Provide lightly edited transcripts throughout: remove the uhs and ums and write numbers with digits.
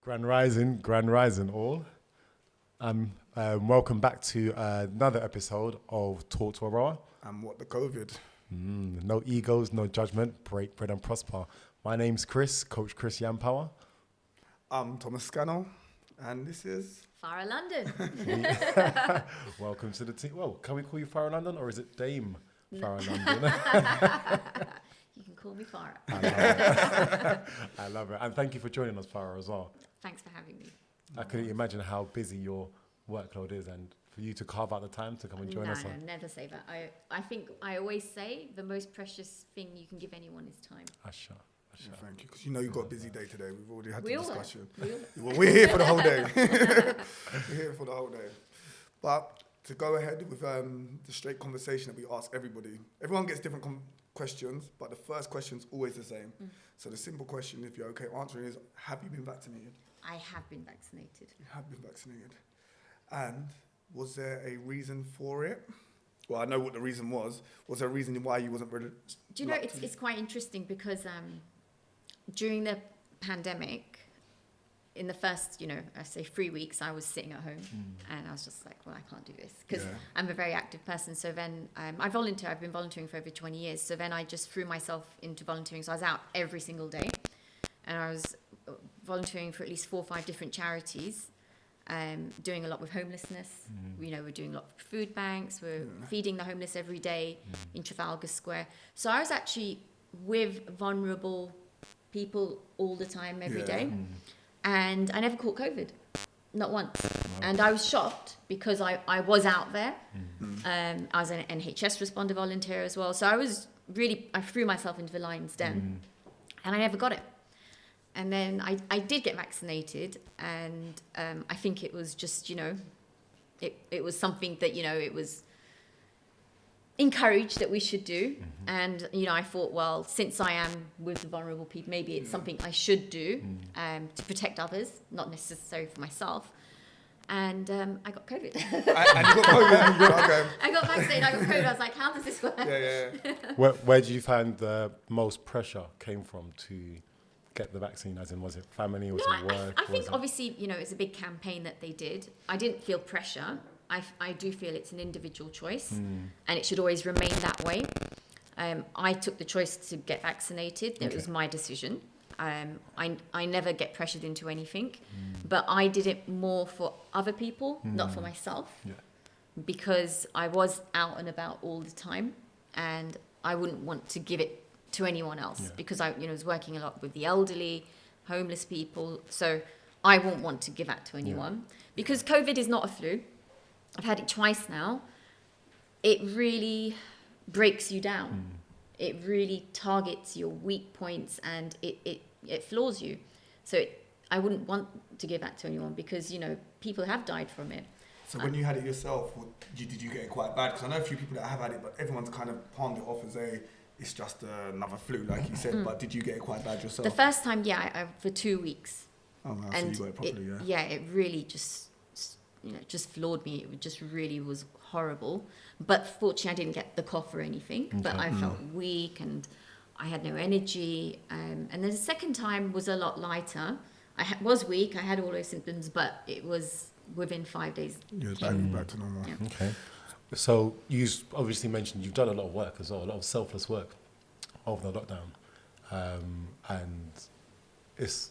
Grand Rising all. Welcome back to another episode of Talk to Aurora. And what the COVID? No egos, no judgment, break bread and prosper. My name's Chris, Coach Chris Yampower. I'm Thomas Scannell, and this is... Farah London. Welcome to the team. Well, can we call you Farah London or is it Dame Farah London? You can call me Farah. I love it. And thank you for joining us, Farah, as well. Thanks for having me. I couldn't imagine how busy your workload is, and for you to carve out the time to come and join us. No, never say that. I think I always say the most precious thing you can give anyone is time. Asha. Yeah, thank you, because you know you've got a busy day today. We've already had the discussion. Well, we're here for the whole day. We're here for the whole day. But to go ahead with the straight conversation that we ask everybody. Everyone gets different questions, but the first question's always the same. So the simple question, if you're okay answering, is: have you been vaccinated? I have been vaccinated. You have been vaccinated. And was there a reason for it? Well, I know what the reason was. Was there a reason why you wasn't ready? Do you know, it's quite interesting because during the pandemic, in the first, I say 3 weeks, I was sitting at home and I was just like, well, I can't do this because I'm a very active person. So then I volunteer. I've been volunteering for over 20 years. So then I just threw myself into volunteering. So I was out every single day and I was volunteering for at least 4 or 5 different charities, doing a lot with homelessness. We're doing a lot with food banks. We're feeding the homeless every day in Trafalgar Square. So I was actually with vulnerable people all the time, every day. And I never caught COVID, not once. And I was shocked because I was out there. I was an NHS responder volunteer as well. So I threw myself into the lion's den and I never got it. And then I did get vaccinated, and I think it was just, it was something that, it was encouraged that we should do. And, I thought, well, since I am with the vulnerable people, maybe it's something I should do to protect others, not necessarily for myself. And I got COVID. And you got COVID? Okay. I got vaccinated, I got COVID. I was like, how does this work? Yeah. Where did you find the most pressure came from to get the vaccine? As in, was it family, was it work? I think obviously, it's a big campaign that they did. I didn't feel pressure. I do feel it's an individual choice and it should always remain that way. I took the choice to get vaccinated. It was my decision. I never get pressured into anything, but I did it more for other people, not for myself, because I was out and about all the time and I wouldn't want to give it to anyone else because I was working a lot with the elderly, homeless people. So I won't want to give that to anyone because COVID is not a flu. I've had it twice now. It really breaks you down. It really targets your weak points and it floors you. So I wouldn't want to give that to anyone because, people have died from it. So when you had it yourself, did you get it quite bad? Because I know a few people that have had it, but everyone's kind of palmed it off as it's just another flu, like you said. But did you get it quite bad yourself? The first time, I for 2 weeks. Oh, wow, and so you got it properly, it really just floored me. It just really was horrible. But fortunately, I didn't get the cough or anything. But I felt weak and I had no energy. And then the second time was a lot lighter. I was weak. I had all those symptoms, but it was within 5 days. Yeah, back to normal. Yeah. Okay. So you obviously mentioned you've done a lot of work as well, a lot of selfless work over the lockdown. And it's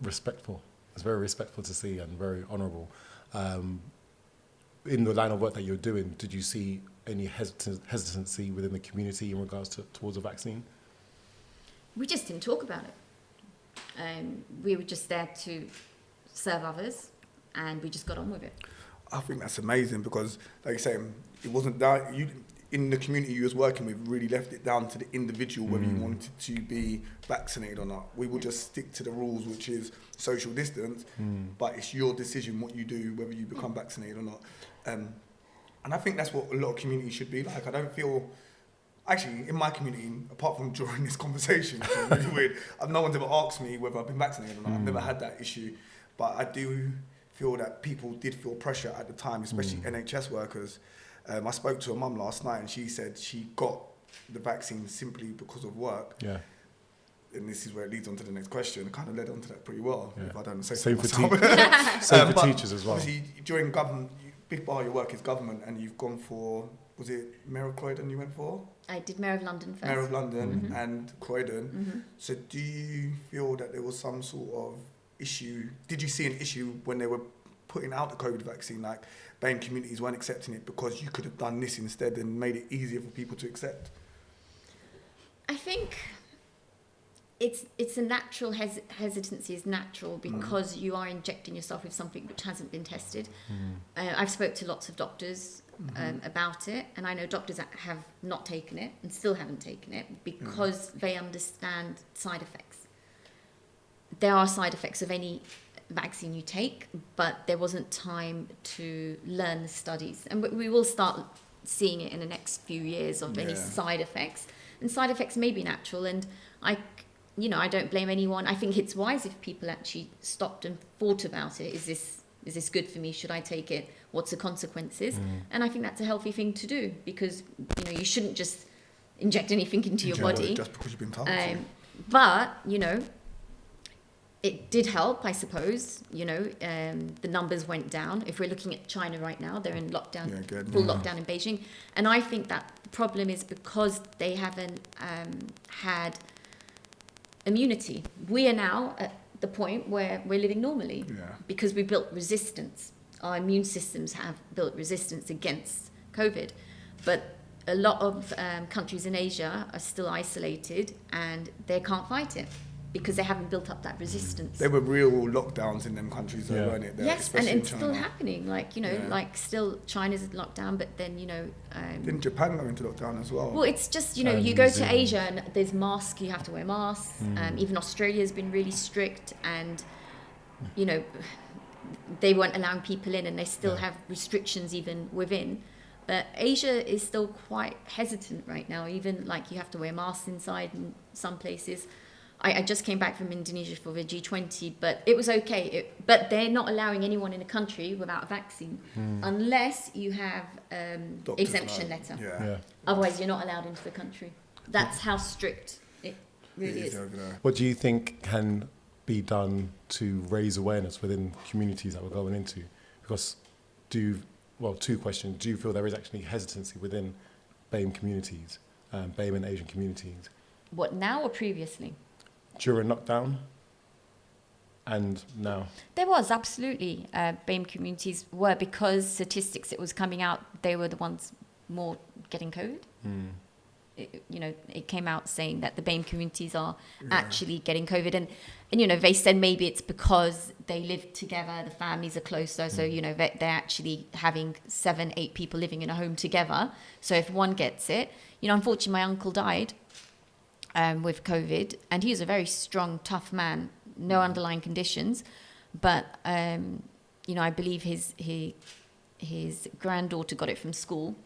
respectful. It's very respectful to see and very honourable. In the line of work that you're doing, did you see any hesitancy within the community in regards towards a vaccine? We just didn't talk about it. We were just there to serve others and we just got on with it. I think that's amazing because, like you say, it wasn't that in the community you was working with really left it down to the individual whether you wanted to be vaccinated or not. We will just stick to the rules, which is social distance, but it's your decision what you do, whether you become vaccinated or not. And I think that's what a lot of communities should be like. I don't feel, actually, in my community, apart from during this conversation, which is really weird, no one's ever asked me whether I've been vaccinated or not. I've never had that issue, but I do feel that people did feel pressure at the time, especially NHS workers. I spoke to a mum last night and she said she got the vaccine simply because of work. Yeah. and this is where it leads on to the next question, it kind of led on to that pretty well, if I don't say so Same for, myself. same for teachers as well. Obviously, during government, big part of your work is government, and you've gone for, was it Mayoral Croydon you went for? I did Mayor of London first. Mayor of London and Croydon. So do you feel that there was some sort of issue? Did you see an issue when they were putting out the COVID vaccine, like BAME communities weren't accepting it because you could have done this instead and made it easier for people to accept? I think it's a natural hesitancy is natural because you are injecting yourself with something which hasn't been tested. I've spoke to lots of doctors about it, and I know doctors that have not taken it and still haven't taken it because they understand side effects. There are side effects of any vaccine you take, but there wasn't time to learn the studies, and we will start seeing it in the next few years of any side effects. And side effects may be natural, and I don't blame anyone. I think it's wise if people actually stopped and thought about it. Is this good for me? Should I take it? What's the consequences? And I think that's a healthy thing to do, because you shouldn't just inject anything into your body just because you've been told. But it did help, I suppose. The numbers went down. If we're looking at China right now, they're in lockdown, full lockdown in Beijing, and I think that the problem is because they haven't had immunity. We are now at the point where we're living normally because we built resistance. Our immune systems have built resistance against COVID, but a lot of countries in Asia are still isolated and they can't fight it because they haven't built up that resistance. There were real lockdowns in them countries, though, weren't it? Yes, and it's still happening. Like still China's in lockdown, but then didn't Japan go into lockdown as well? Well, it's just you go to Asia and there's masks. You have to wear masks. Even Australia's been really strict, and they weren't allowing people in, and they still have restrictions even within. But Asia is still quite hesitant right now. Even you have to wear masks inside in some places. I just came back from Indonesia for the G20, but it was okay. But they're not allowing anyone in a country without a vaccine unless you have exemption letter. Otherwise, you're not allowed into the country. That's how strict it really is. What do you think can be done to raise awareness within communities that we're going into? Because two questions. Do you feel there is actually hesitancy within BAME communities, BAME and Asian communities? What, now or previously? During lockdown and now? There was, absolutely. BAME communities were, because statistics, it was coming out, they were the ones more getting COVID. It came out saying that the BAME communities are actually getting COVID. And they said maybe it's because they live together, the families are closer. So, they're actually having 7-8 people living in a home together. So if one gets it, unfortunately, my uncle died with COVID, and he was a very strong, tough man, no underlying conditions, but I believe his granddaughter got it from school.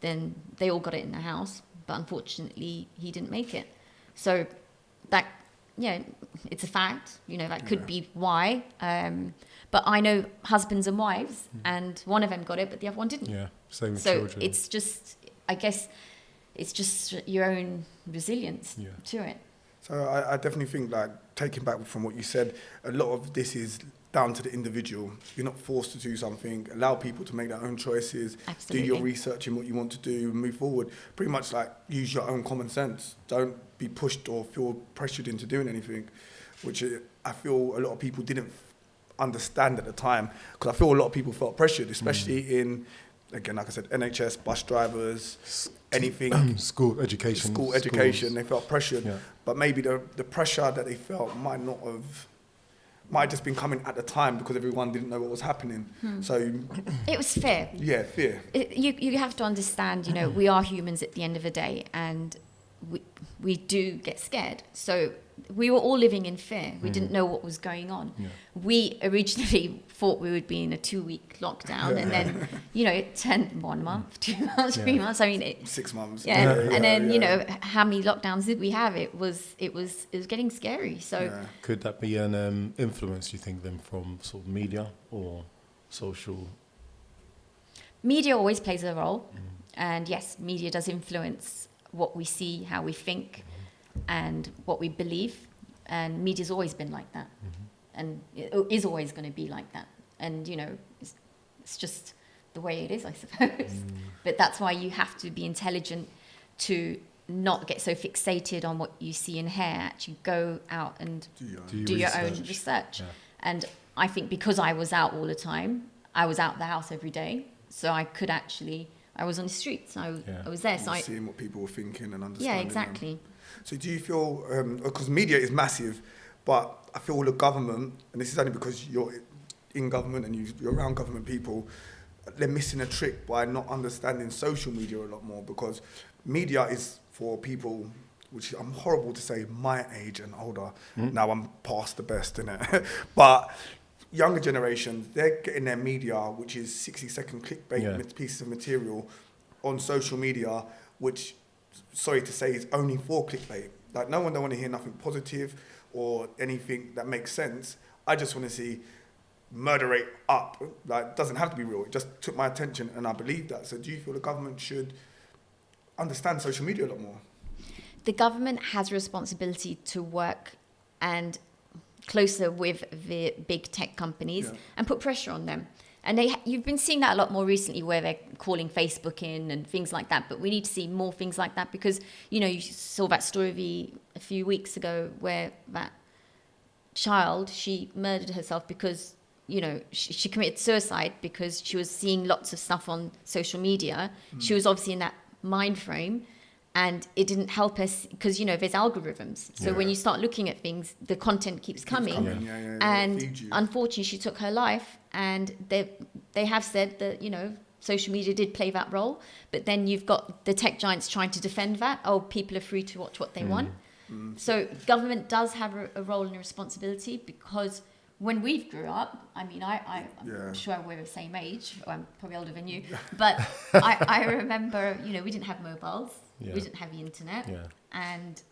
Then they all got it in the house, but unfortunately he didn't make it. So that it's a fact. That could be why. But I know husbands and wives, and one of them got it, but the other one didn't. Yeah, same with so children. It's just, I guess, it's just your own resilience to it. So I definitely think, taking back from what you said, a lot of this is down to the individual. You're not forced to do something. Allow people to make their own choices. Absolutely. Do your research in what you want to do and move forward. Pretty much use your own common sense. Don't be pushed or feel pressured into doing anything, which I feel a lot of people didn't understand at the time, because I feel a lot of people felt pressured, especially in, again, like I said, NHS, bus drivers, anything. School education. Schools. They felt pressured. Yeah. But maybe the pressure that they felt might have just been coming at the time because everyone didn't know what was happening. So it was fear. Yeah, fear. You have to understand, we are humans at the end of the day, and we do get scared. So we were all living in fear. We didn't know what was going on. Yeah. We originally thought we would be in a 2-week lockdown, and then, it turned 1 month, 2 months, 3 months. I mean, 6 months. Yeah. And then, how many lockdowns did we have? It was getting scary. So could that be an influence, you think, then, from sort of media or social? Media always plays a role. And yes, media does influence what we see, how we think, and what we believe. and media's always been like that, and it is always going to be like that. And you know, it's just the way it is, I suppose. But that's why you have to be intelligent to not get so fixated on what you see and hear. Actually, go out and do your own research. Yeah. And I think because I was out all the time, I was out the house every day, so I could actually. I was on the streets. I was there. So seeing what people were thinking and understanding. Yeah, exactly. So do you feel, because media is massive, but I feel the government, and this is only because you're in government and you're around government people, they're missing a trick by not understanding social media a lot more, because media is for people, which I'm horrible to say, my age and older. Now I'm past the best, innit? But younger generations, they're getting their media, which is 60-second clickbait pieces of material on social media, which, sorry to say, is only for clickbait. Like, no one don't want to hear nothing positive or anything that makes sense. I just want to see murder rate up. Like, it doesn't have to be real. It just took my attention, and I believe that. So do you feel the government should understand social media a lot more? The government has a responsibility to work and closer with the big tech companies and put pressure on them. And you've been seeing that a lot more recently, where they're calling Facebook in and things like that. But we need to see more things like that, because, you know, you saw that story a few weeks ago where that child, she murdered herself because, you know, she committed suicide because she was seeing lots of stuff on social media. She was obviously in that mind frame. And it didn't help us because, you know, there's algorithms. So when you start looking at things, the content keeps coming. And unfortunately, she took her life. And they have said that, you know, social media did play that role. But then you've got the tech giants trying to defend that. Oh, people are free to watch what they want. So government does have a role and a responsibility, because when we've grew up, I mean, I'm sure we're the same age. I'm probably older than you. But I remember, you know, we didn't have mobiles. We didn't have the internet, and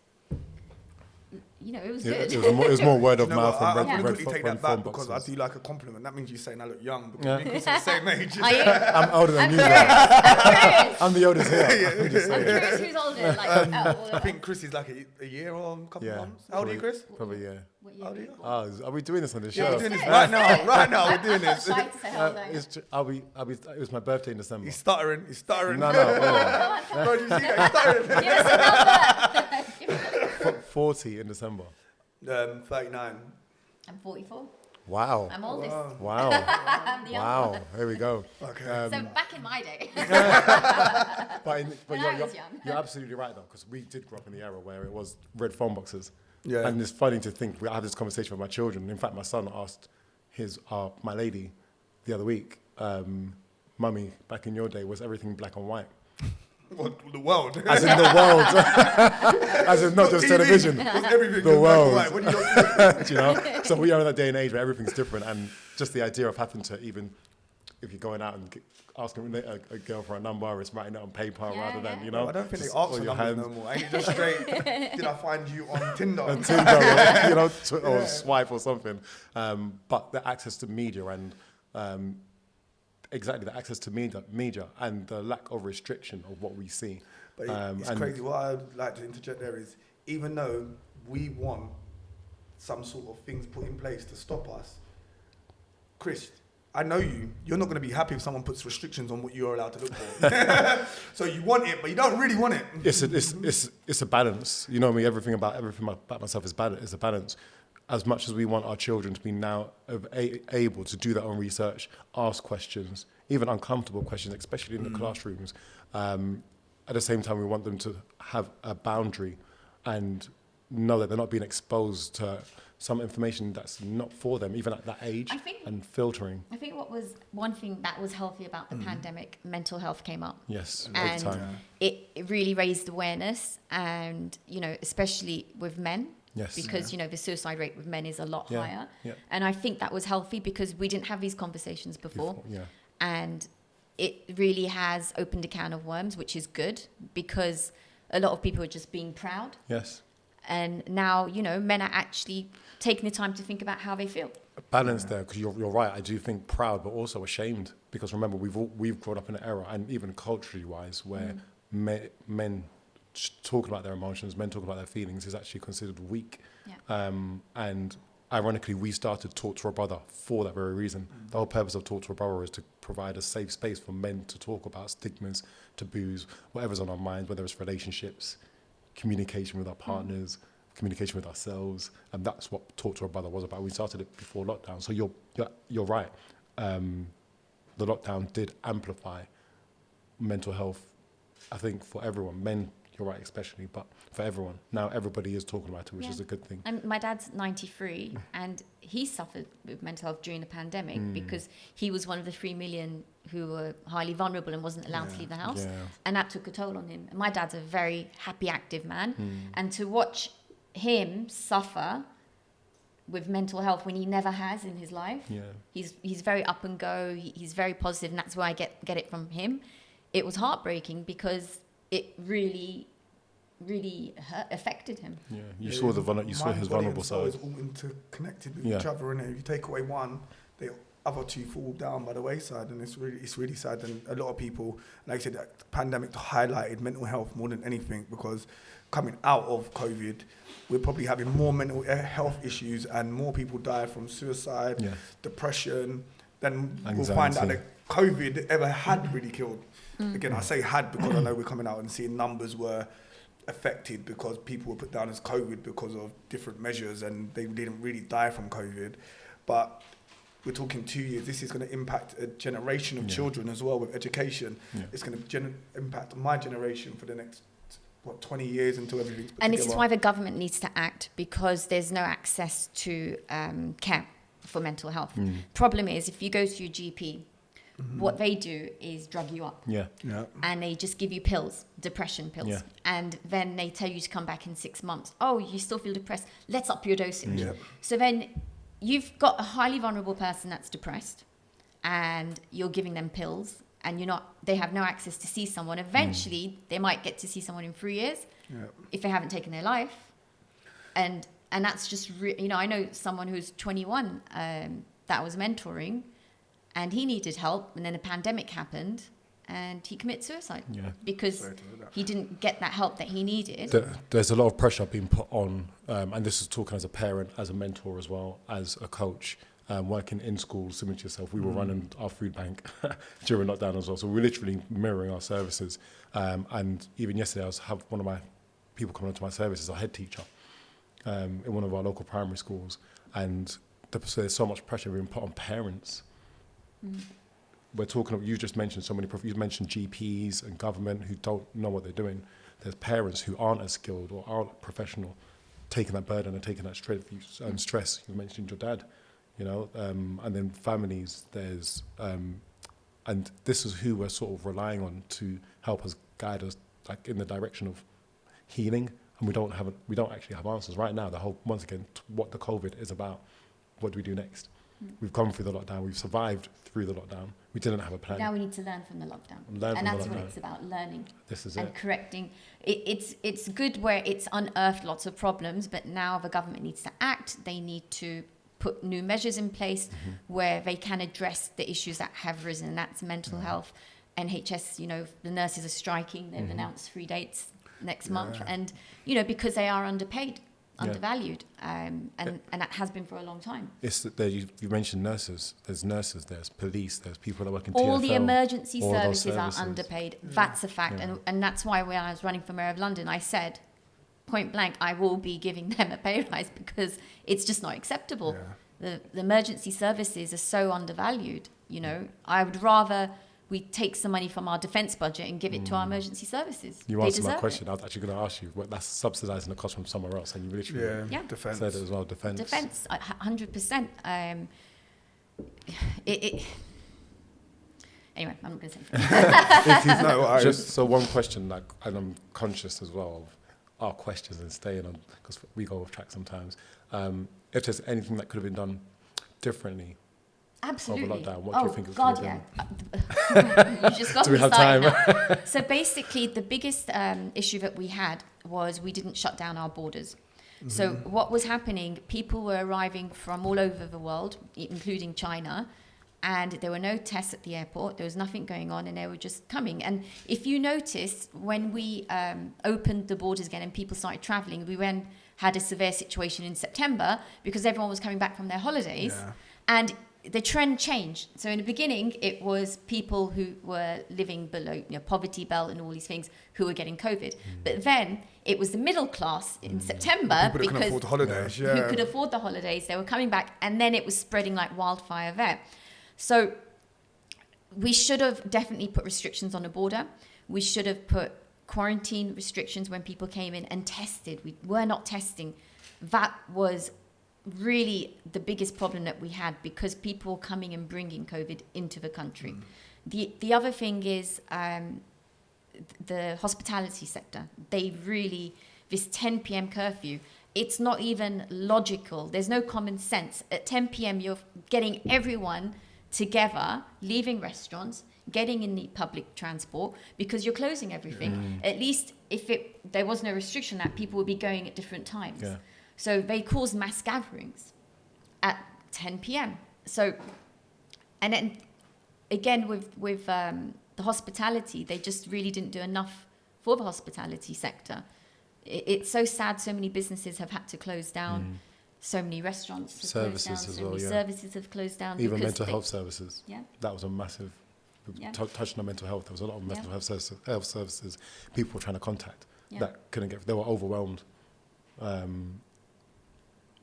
you know, it was good. It was more word of mouth. I'm going to quickly take that back, because I do like a compliment. That means you're saying I look young, because we're the same age. Are you? I'm older than you. I'm the oldest here. I'm curious who's older. Like, I think Chris is like a year or a couple months. How old are you, Chris? Probably, yeah. What year? How old are you? Are we doing this on the show? Yeah, we're doing this right now. Right now, we're doing this. It was my birthday in December. He's stuttering. No. Bro, did you see that? He's stuttering. Give us a number. 40 in December. 39. I'm 44. Wow. I'm oldest. Wow. I'm the Wow. Here we go. Okay. So back in my day. But I was young. You're absolutely right, though, because we did grow up in the era where it was red phone boxes. Yeah. And it's funny to think, I had this conversation with my children. In fact, my son asked my lady the other week, Mummy, back in your day, was everything black and white? What, the world? As in the world. As in not just TV. television. Everything The world. black and white. What do you Do you know? So we are in that day and age where everything's different, and just the idea of having to, even if you're going out and asking a girl for a number, it's writing it on paper rather than, you know. I don't think they ask for numbers no more. Ain't it just straight, did I find you on Tinder? On Tinder, you know, or swipe or something. But the access to media and exactly the access to media and the lack of restriction of what we see. But it's crazy. What I'd like to interject there is, even though we want some sort of things put in place to stop us, Chris, I know you're not going to be happy if someone puts restrictions on what you're allowed to look for. So you want it, but you don't really want it. It's a balance. You know me, everything about myself is a balance. As much as we want our children to be now able to do their own research, ask questions, even uncomfortable questions, especially in the classrooms, at the same time we want them to have a boundary and know that they're not being exposed to some information that's not for them, even at that age, and filtering. I think what was one thing that was healthy about the pandemic, mental health came up. Yes, and big time. It really raised awareness, and, you know, especially with men. Yes. Because, you know, the suicide rate with men is a lot higher. Yeah. And I think that was healthy because we didn't have these conversations before. Yeah. And it really has opened a can of worms, which is good, because a lot of people are just being proud. Yes. And now, you know, men are actually taking the time to think about how they feel. A balance there, because you're right. I do think proud, but also ashamed, because remember we've grown up in an era, and even culturally wise, where men talking about their emotions, men talking about their feelings is actually considered weak. Yeah. And ironically, we started Talk to a Brother for that very reason. The whole purpose of Talk to a Brother is to provide a safe space for men to talk about stigmas, taboos, whatever's on our minds, whether it's relationships, communication with our partners, communication with ourselves, and that's what Talk to a Brother was about. We started it before lockdown, so you're right. The lockdown did amplify mental health, I think, for everyone. Men, you're right, especially, but for everyone. Now everybody is talking about it, which is a good thing. And my dad's 93, and he suffered with mental health during the pandemic because he was one of the 3 million who were highly vulnerable and wasn't allowed to leave the house. Yeah. And that took a toll on him. And my dad's a very happy, active man. And to watch him suffer with mental health when he never has in his life, he's very up and go, he's very positive, and that's where I get it from him. It was heartbreaking because it really affected him. Yeah, you saw his vulnerable side. It's all interconnected with each other, and if you take away one, the other two fall down by the wayside, and it's really sad. And a lot of people, like I said, the pandemic highlighted mental health more than anything, because coming out of COVID, we're probably having more mental health issues, and more people die from suicide, depression, than we'll find out that COVID ever had really killed. Again, I say had because I know we're coming out and seeing numbers were affected because people were put down as COVID because of different measures, and they didn't really die from COVID. But we're talking 2 years. This is going to impact a generation of children as well with education. It's going to impact my generation for the next 20 years until everything's put and together. this is why the government needs to act, because there's no access to care for mental health. Problem is, if you go to your GP, what they do is drug you up. And they just give you pills, depression pills. And then they tell you to come back in 6 months. Oh, you still feel depressed? Let's up your dosage. So then you've got a highly vulnerable person that's depressed, and you're giving them pills, and they have no access to see someone. Eventually, they might get to see someone in 3 years if they haven't taken their life. And that's just, I know someone who's 21 that I was mentoring, and he needed help, and then a pandemic happened, and he committed suicide because he didn't get that help that he needed. There's a lot of pressure being put on, and this is talking as a parent, as a mentor as well, as a coach, working in schools, similar to yourself. We were running our food bank during lockdown as well, so we're literally mirroring our services. And even yesterday, I have one of my people coming onto my service as a head teacher in one of our local primary schools, and so there's so much pressure being put on parents. We're talking, you just mentioned you mentioned GPs and government who don't know what they're doing. There's parents who aren't as skilled or aren't professional, taking that burden and taking that stress. You mentioned your dad, and then families, there's, and this is who we're sort of relying on to help us, guide us like in the direction of healing. And we don't actually have answers right now. Once again, what the COVID is about. What do we do next? We've gone through the lockdown. We've survived through the lockdown. We didn't have a plan. Now we need to learn from the lockdown. And that's what it's about, learning. This is and correcting. It's good where it's unearthed lots of problems, but now the government needs to act. They need to put new measures in place where they can address the issues that have risen, and that's mental health. NHS, the nurses are striking. They've announced 3 dates next month. And, because they are underpaid. Undervalued, and that has been for a long time. You mentioned nurses. There's nurses. There's police. There's people that work in all TfL. The emergency services are underpaid. That's a fact, and that's why when I was running for Mayor of London, I said, point blank, I will be giving them a pay rise because it's just not acceptable. The emergency services are so undervalued. I would rather we take some money from our defence budget and give it to our emergency services. You answered my question. I was actually going to ask you, that's subsidising the cost from somewhere else, and you literally defence. said it as well, defence. Defence, 100%. Anyway, I'm not going to say Just so one question, and I'm conscious as well of our questions and staying on, because we go off track sometimes. If there's anything that could have been done differently, absolutely. Over lockdown, what do you think it God, could have been? You just got Do we have time? So basically, the biggest issue that we had was we didn't shut down our borders. So what was happening, people were arriving from all over the world, including China, and there were no tests at the airport. There was nothing going on, and they were just coming. And if you notice, when we opened the borders again and people started traveling, we had a severe situation in September because everyone was coming back from their holidays. Yeah. And the trend changed. So in the beginning, it was people who were living below poverty belt and all these things who were getting COVID. But then it was the middle class in September People that can afford the holidays. who Yeah. could afford the holidays. They were coming back, and then it was spreading like wildfire there. So we should have definitely put restrictions on the border. We should have put quarantine restrictions when people came in and tested. We were not testing. That was really the biggest problem that we had because people were coming and bringing COVID into the country. The other thing is the hospitality sector. They really, this 10 p.m. curfew, it's not even logical. There's no common sense. At 10 p.m. you're getting everyone together, leaving restaurants, getting in the public transport because you're closing everything. At least if there was no restriction that people would be going at different times. Yeah. So they caused mass gatherings at 10 p.m. So, and then again with the hospitality, they just really didn't do enough for the hospitality sector. It's so sad. So many businesses have had to close down. So many restaurants have Services closed down. as So well, many yeah. services have closed down. Even because mental health services. Yeah. That was a massive, Yeah. touching on mental health. There was a lot of mental Yeah. health services people were trying to contact Yeah. that couldn't get, they were overwhelmed. And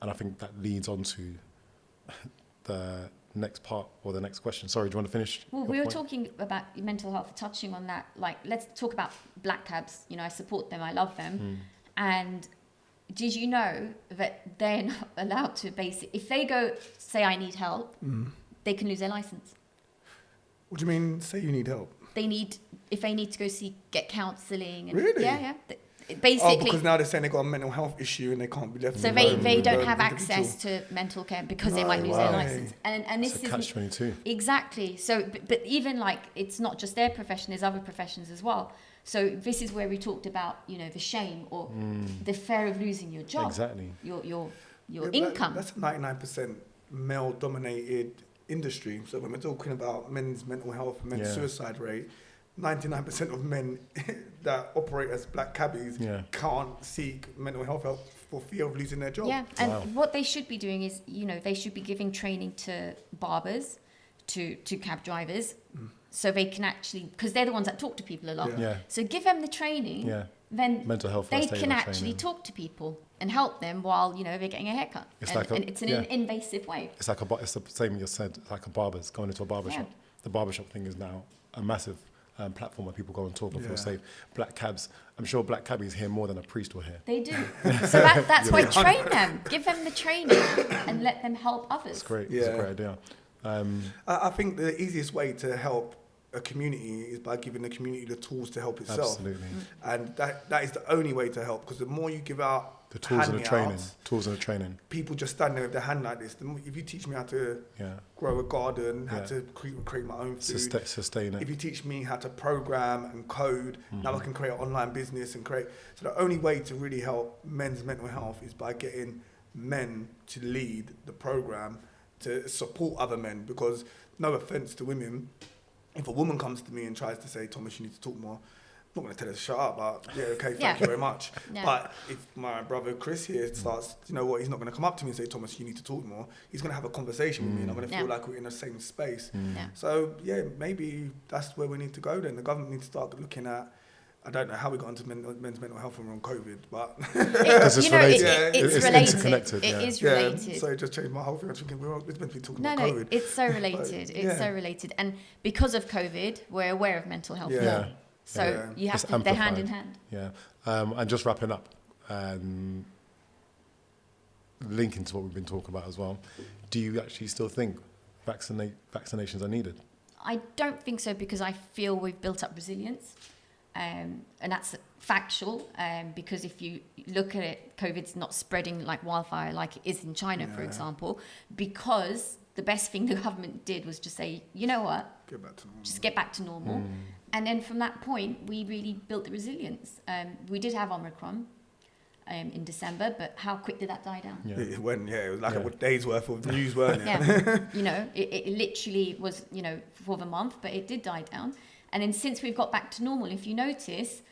I think that leads on to the next part or the next question. Sorry, do you want to finish? Well, your we were point? talking about mental health, touching on that. Like, let's talk about black cabs. I support them. I love them. And did you know that they're not allowed to if they go, say, I need help, they can lose their license. What do you mean, say you need help? If they need to go get counselling. Really? Yeah. Basically. Oh, because now they're saying they've got a mental health issue and they can't be left So alone they with don't the have individual. access to mental care because they might lose their license. And this It's a is catch-22. exactly. So, but even like it's not just their profession; there's other professions as well. So this is where we talked about the shame or the fear of losing your job, Exactly. your Yeah, income. That's a 99% male-dominated industry. So when we're talking about men's mental health and men's suicide rate, 99% of men that operate as black cabbies can't seek mental health help for fear of losing their job. Yeah, and what they should be doing is, they should be giving training to barbers, to cab drivers, so they can actually, because they're the ones that talk to people a lot. Yeah. So give them the training, then Mental health they first aid can and actually training. talk to people and help them while, they're getting a haircut. It's And, like and it's an invasive way. It's like it's the same you said. It's like a barber's going into a barber shop. The barbershop thing is now a massive platform where people go and talk and feel safe. Black cabs. I'm sure black cabbies hear more than a priest will hear. They do. So that's why train them. Give them the training and let them help others. It's great. Yeah. It's a great idea. I think the easiest way to help a community is by giving the community the tools to help itself. Absolutely. And that is the only way to help, because the more you give out The tools and the training. handouts, Tools and the training. people just stand there with their hand like this. If you teach me how to grow a garden, how to create my own food, Sustain it. if you teach me how to program and code, now I can create an online business and create. So the only way to really help men's mental health is by getting men to lead the program, to support other men. Because no offense to women, if a woman comes to me and tries to say, Thomas, you need to talk more, I'm not going to tell her to shut up, but thank you very much. Yeah. But if my brother Chris here starts, he's not going to come up to me and say, Thomas, you need to talk more. He's going to have a conversation with me, and I'm going to feel like we're in the same space. Yeah. So, maybe that's where we need to go then. The government needs to start looking at, I don't know how we got into men's mental health when we're on COVID, but... Because it's related. It's related. Interconnected. It is related. So it just changed my whole thing. I was thinking, we're meant to be talking No, about COVID. it's so related. It's so related. And because of COVID, we're aware of mental health more. So you have It's they're hand in amplified. hand. Yeah. And just wrapping up, linking to what we've been talking about as well, do you actually still think vaccinations are needed? I don't think so, because I feel we've built up resilience. And that's factual, because if you look at it, COVID's not spreading like wildfire like it is in China, for example, because the best thing the government did was just say, you know what, Get back to normal. just get back to normal. And then from that point, we really built the resilience. We did have Omicron. in December, but how quick did that die down? Yeah. It went, it was like Yeah. a day's worth of news, weren't it? Yeah, you know, it literally was, you know, for the month, but it did die down. And then since we've got back to normal, if you notice,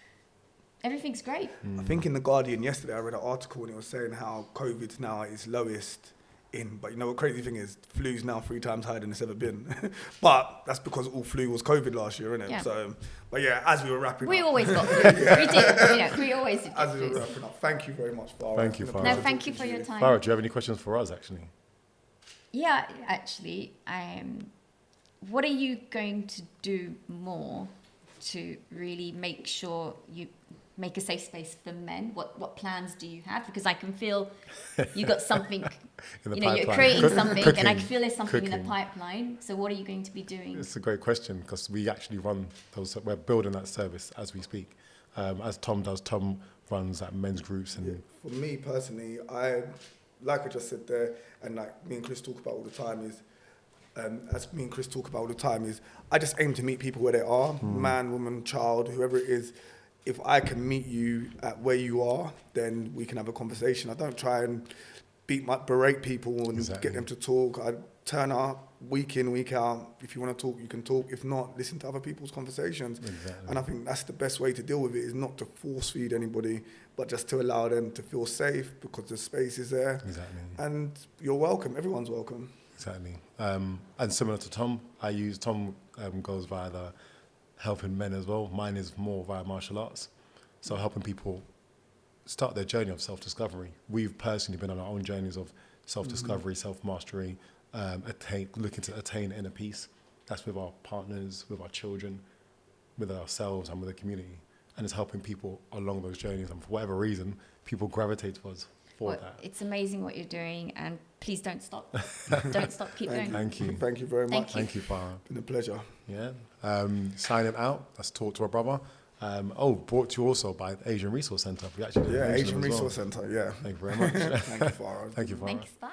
everything's great. I think in The Guardian yesterday, I read an article and it was saying how COVID's now at its lowest in. But you know what crazy thing is? Flu's now 3 times higher than it's ever been. But that's because all flu was COVID last year, innit? Yeah. So, but yeah, as we were wrapping We up. always got flu. We did, you know, we always did As we were flus. wrapping up, thank you very much, Farah. Thank you, It's been a Farah. pleasure No, thank talking you for to your time. Farah, do you have any questions for us, actually? Yeah, actually, what are you going to do more to really make sure you make a safe space for men? What plans do you have? Because I can feel you got something, In the you know, you're pipeline. creating something, and I Cooking. feel there's something in the Cooking. pipeline. So what are you going to be doing? It's a great question because we actually run those. We're building that service as we speak. As Tom does, Tom runs at men's groups and For me personally, like I just said there, and like me and Chris talk about all the time is, I just aim to meet people where they are, man, woman, child, whoever it is. If I can meet you at where you are, then we can have a conversation. I don't try and berate people and Exactly. get them to talk. I turn up week in, week out. If you want to talk, you can talk. If not, listen to other people's conversations. Exactly. And I think that's the best way to deal with it, is not to force feed anybody, but just to allow them to feel safe because the space is there. Exactly. And you're welcome. Everyone's welcome. Exactly. And similar to Tom, Tom goes via the helping men as well. Mine is more via martial arts. So helping people start their journey of self-discovery. We've personally been on our own journeys of self-discovery, self-mastery, looking to attain inner peace. That's with our partners, with our children, with ourselves and with the community. And it's helping people along those journeys. And for whatever reason, people gravitate to us for Well, that. it's amazing what you're doing, and please don't stop. Don't stop. Keep going. Thank you. Thank you very much. Thank you. Thank you, Farah. Been a pleasure. Yeah. Signing out. Let's talk to our brother. Brought to you also by the Asian Resource Centre. We actually did Yeah, mention Asian them as well. Resource Centre, yeah. Thank you very much. Thank you, Farah. Thank you, Farah. Thanks. Bye.